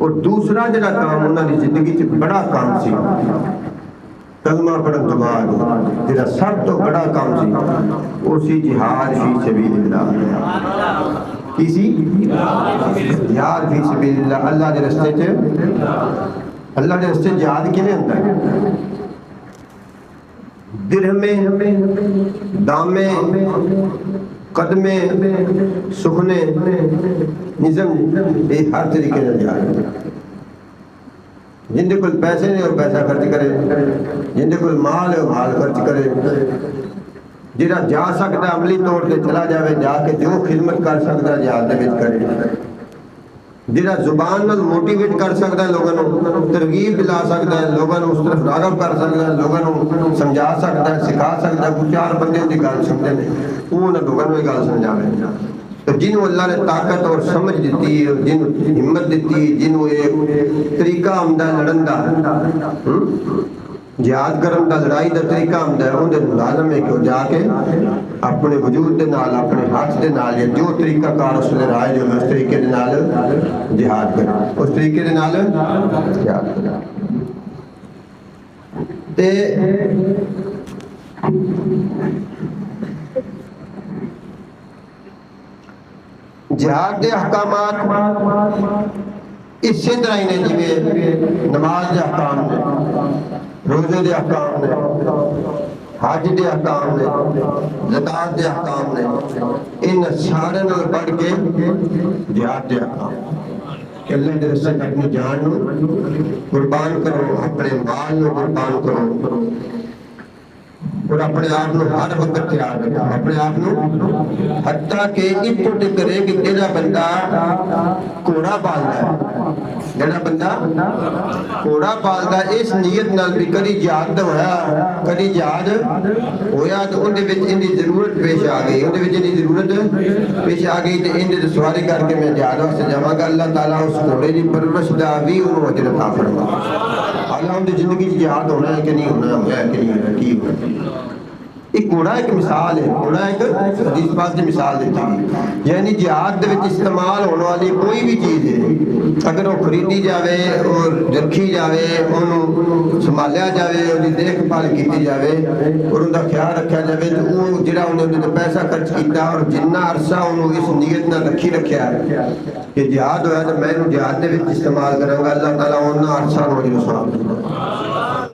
اور دوسرا جڑا کام انہوں نے زندگی چ بڑا کام سی کلمہ پڑھن تو بعد جڑا سب تو بڑا کام سی وہ سی جہاد فی سبیل اللہ کی سی جہاد فی سبیل اللہ اللہ دے رستے چ اللہ دے رستے جہاد کیویں ہوندا ہے درہمے دامے قدمے سخنے نظم یہ ہر طریقے سے جہاد جن دے کول پیسے نے اور پیسہ خرچ کرے جن دے کول مال ہے وہ مال خرچ کرے جہاں جا سکتا عملی طور پہ چلا جائے جا کے جو خدمت کر سکتا جہاد دے وچ کرے جہاں زبان نال موٹیویٹ کر سکتا ہے لوگوں ترغیب دلا سکتا ہے لوگوں اس طرف راغب کر سکتا ہے لوگوں سمجھا سکتا ہے سکھا سکتا ہے کچھ چار بندے کی گل سمجھتے ہیں وہ لوگوں یہ گل سمجھاوے تو جنہوں اللہ نے طاقت اور سمجھ دیتی ہے جنہوں ہمت دیتی ہے جنہوں ایک طریقہ آمدہ لڑن دا جہاد کرن دا لڑائی دا طریقہ آمدہ ہے انہیں لازم ہے کہ وہ جا کے اپنے وجود دے نال اپنے ہاتھ دے نال یا جو طریقہ کار اس نے رائے جو اس طریقے دے نال جہاد کرے اس طریقے دے نال جہاد کرے تے جہاد دے احکامات اسی طرح ہی نے جویں نماز دے احکام نے روزے دے احکام نے حج دے احکام نے زکات دے احکام نے ان سارے نال پڑھ کے جہاد دے احکام کہ اللہ دے رستے اپنی جان نو قربان کرو اپنے مال نو قربان کرو اور اپنے آپ نو ہر وقت تیار رکھو اپنے آپ نو حتیٰ کہ اتو تک کرے کہ جڑا بندہ کوڑا پالتا ہے جڑا بندہ کوڑا پالتا ہے اس نیت نال بھی کدی جہاد ہویا کدی جہاد ہویا تو ان دے وچ ان دی ضرورت پیش آ گئی ان دے وچ ان دی ضرورت پیش آ گئی تے ان دی سواری کر کے میں جہاد واسطے جاواں گا اللہ تعالیٰ اس گھوڑے دی پرورش دا بھی انہوں اجر عطا فرمائے اللہ ان دی زندگی چ جہاد ہونا ہے کہ نہیں ہونا ہے کہ نہیں ہونا کی ہونا ایک گھوڑا ایک مثال ہے گھوڑا ایک حدیث پاک کی مثال دیتی ہے یعنی جہاد دے وچ استعمال ہونے والی کوئی بھی چیز ہے اگر وہ خریدی جاوے اور رکھی جاوے انہوں سنبھالیا جاوے ان کی دیکھ بھال کی جاوے اور ان کا خیال رکھا جاوے تو وہ جڑا انہوں نے پیسہ خرچ کیتا اور جنہ عرصہ انہوں اس نیت نہ رکھی رکھیا ہے کہ جہاد ہویا تو میں جہاد دے وچ استعمال کروں گا اللہ تعالیٰ انہاں عرصہ نو جو ثواب دے